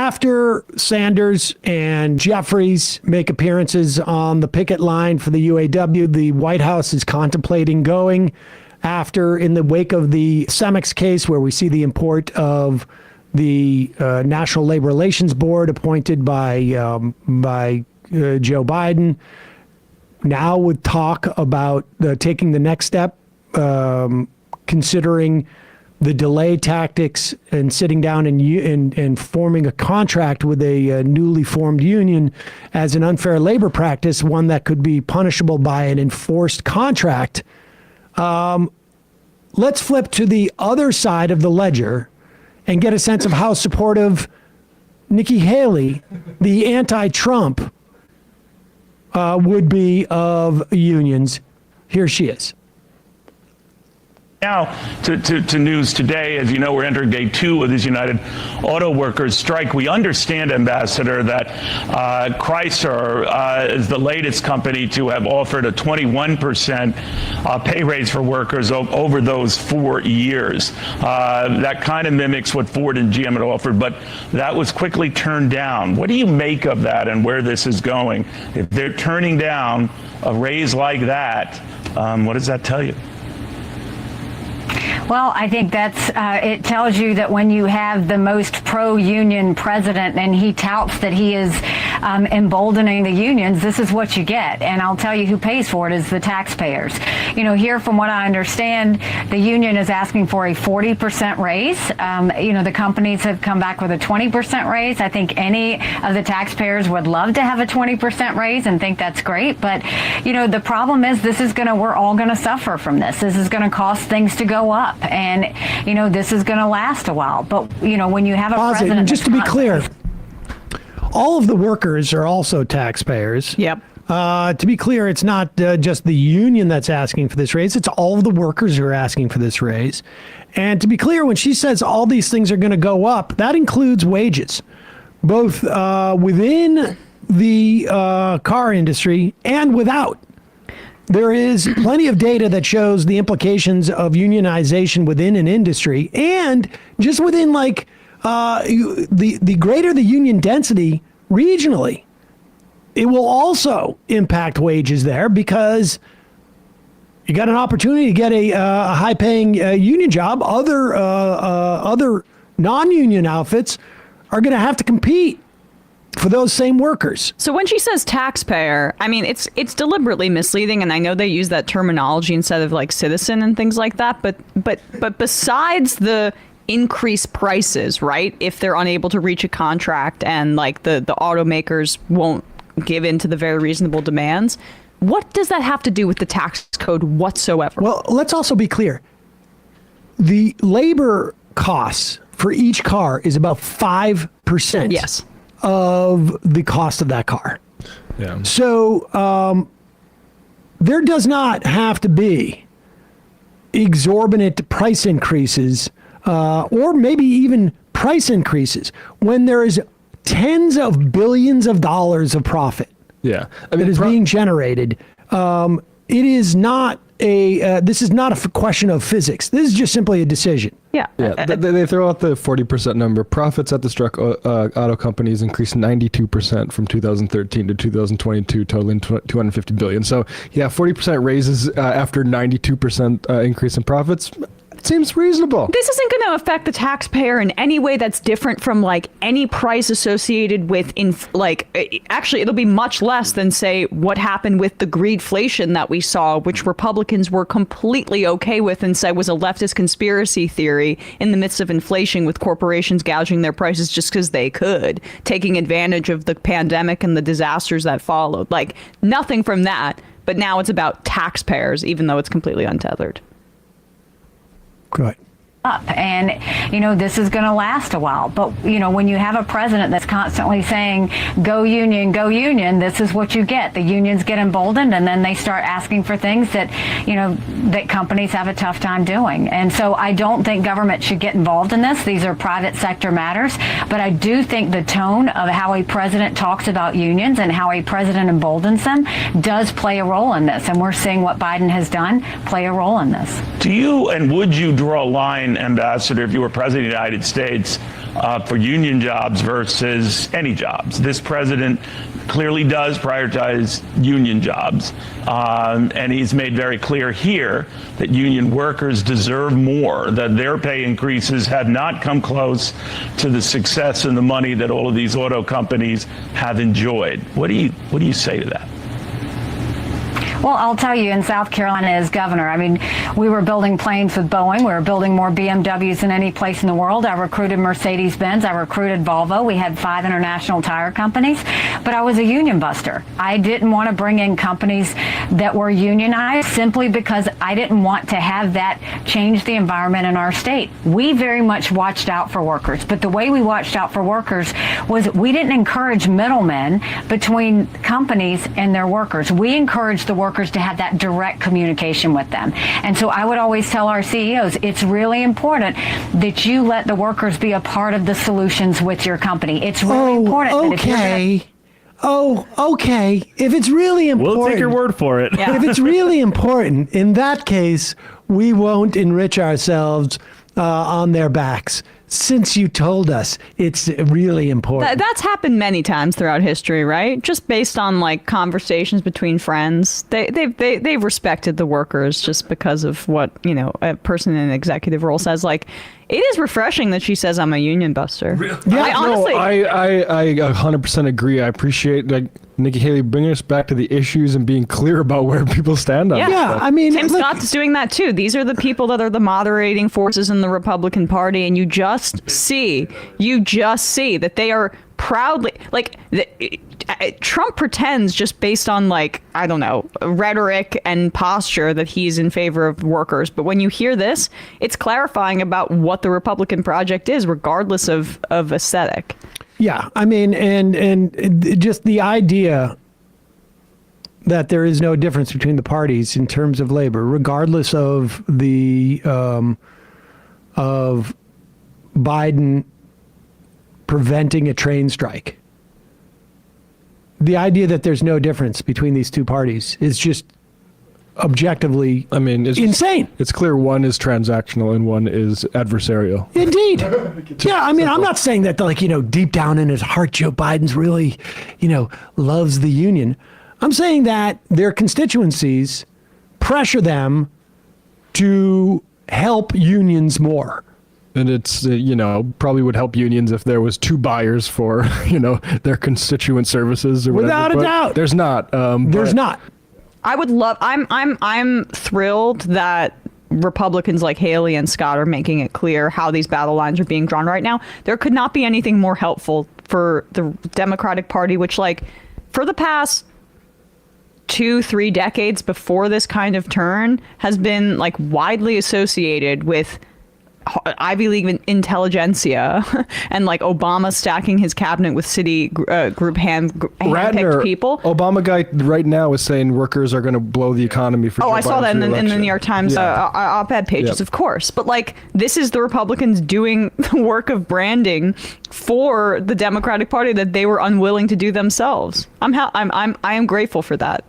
after Sanders and Jeffries make appearances on the picket line for the UAW, the White House is contemplating going after, in the wake of the Cemex case, where we see the import of the National Labor Relations Board appointed by Joe Biden. Now with talk about taking the next step, considering the delay tactics and sitting down and forming a contract with a newly formed union as an unfair labor practice, one that could be punishable by an enforced contract. Let's flip to the other side of the ledger and get a sense of how supportive Nikki Haley, the anti-Trump, would be of unions. Here she is. Now to news today. As you know, we're entering day 2 of this United Auto Workers strike. We understand, Ambassador, that Chrysler is the latest company to have offered a 21% pay raise for workers over those 4 years. That kind of mimics what Ford and GM had offered, but that was quickly turned down. What do you make of that and where this is going? If they're turning down a raise like that, what does that tell you? Well, I think that's it tells you that when you have the most pro-union president and he touts that he is emboldening the unions, this is what you get. And I'll tell you who pays for it is the taxpayers. You know, here, from what I understand, the union is asking for a 40% raise. You know, the companies have come back with a 20% raise. I think any of the taxpayers would love to have a 20% raise and think that's great. But, you know, the problem is we're all going to suffer from this. This is going to cause things to go up. And, you know, this is going to last a while. But, you know, when you have a president... Just to be clear, all of the workers are also taxpayers. Yep. To be clear, it's not just the union that's asking for this raise. It's all of the workers who are asking for this raise. And to be clear, when she says all these things are going to go up, that includes wages, both within the car industry and without. There is plenty of data that shows the implications of unionization within an industry, and just within the greater the union density regionally, it will also impact wages there, because you got an opportunity to get a high-paying union job. Other non-union outfits are going to have to compete for those same workers. So when she says taxpayer, I mean, it's deliberately misleading, and I know they use that terminology instead of like citizen and things like that. But besides the increased prices, right? If they're unable to reach a contract and like the automakers won't give in to the very reasonable demands, what does that have to do with the tax code whatsoever? Well, let's also be clear. The labor costs for each car is about 5%. Yes. Of the cost of that car. Yeah. So there does not have to be exorbitant price increases or maybe even price increases when there is tens of billions of dollars of profit. Yeah. I that mean, is being generated. It is not this is not a question of physics. This is just simply a decision. Yeah. They throw out the 40% number. Profits at the struck auto companies increased 92% from 2013 to 2022, totaling $250 billion. So, yeah, 40% raises after 92% increase in profits. Seems reasonable. This isn't going to affect the taxpayer in any way that's different from like any price associated with actually it'll be much less than, say, what happened with the greedflation that we saw, which Republicans were completely okay with and said was a leftist conspiracy theory in the midst of inflation, with corporations gouging their prices just because they could, taking advantage of the pandemic and the disasters that followed. Like, nothing from that. But now it's about taxpayers, even though it's completely untethered. Good. And, you know, this is going to last a while. But, you know, when you have a president that's constantly saying, go union, this is what you get. The unions get emboldened, and then they start asking for things that, you know, that companies have a tough time doing. And so I don't think government should get involved in this. These are private sector matters. But I do think the tone of how a president talks about unions and how a president emboldens them does play a role in this. And we're seeing what Biden has done play a role in this. Do you, and would you draw a line, Ambassador, if you were president of the United Stades, for union jobs versus any jobs. This president clearly does prioritize union jobs, and he's made very clear here that union workers deserve more, that their pay increases have not come close to the success and the money that all of these auto companies have enjoyed. What do you say to that? Well, I'll tell you, in South Carolina as governor, I mean, we were building planes with Boeing. We were building more BMWs than any place in the world. I recruited Mercedes-Benz. I recruited Volvo. We had 5 international tire companies. But I was a union buster. I didn't want to bring in companies that were unionized simply because I didn't want to have that change the environment in our state. We very much watched out for workers. But the way we watched out for workers was we didn't encourage middlemen between companies and their workers. We encouraged the workers to have that direct communication with them. And so I would always tell our CEOs, it's really important that you let the workers be a part of the solutions with your company. It's really important. Okay. Okay. If it's really important. We'll take your word for it. Yeah. If it's really important, in that case, we won't enrich ourselves on their backs. Since you told us it's really important. That's happened many times throughout history, right? Just based on like conversations between friends. They've respected the workers just because of what, you know, a person in an executive role says. Like, it is refreshing that she says I'm a union buster. Yeah, I honestly. I 100% agree. I appreciate like Nikki Haley bringing us back to the issues and being clear about where people stand on Yeah. this Yeah, stuff. I mean, Tim look, Scott's doing that too. These are the people that are the moderating forces in the Republican Party, and you just see that they are proudly like Trump pretends just based on like, I don't know, rhetoric and posture that he's in favor of workers. But when you hear this, it's clarifying about what the Republican project is, regardless of aesthetic. yeah, I mean, and just the idea that there is no difference between the parties in terms of labor, regardless of the of Biden preventing a train strike. The idea that there's no difference between these two parties is just objectively, I mean, it's insane. It's clear one is transactional and one is adversarial. Indeed. Yeah, I mean, I'm not saying that, like, you know, deep down in his heart, Joe Biden's really, you know, loves the union. I'm saying that their constituencies pressure them to help unions more. And it's, you know, probably would help unions if there was 2 buyers for, you know, their constituent services or Without whatever. a But doubt. There's not. There's not. I would love. I'm thrilled that Republicans like Haley and Scott are making it clear how these battle lines are being drawn right now. There could not be anything more helpful for the Democratic Party, which, like, for the past 2-3 decades before this kind of turn, has been like widely associated with Ivy League intelligentsia and like Obama stacking his cabinet with city group handpicked people. Obama guy right now is saying workers are going to blow the economy for Oh, Joe I saw Biden's that in the re-election. New York Times op-ed pages, Yep. of course. But like, this is the Republicans doing the work of branding for the Democratic Party that they were unwilling to do themselves. I am grateful for that.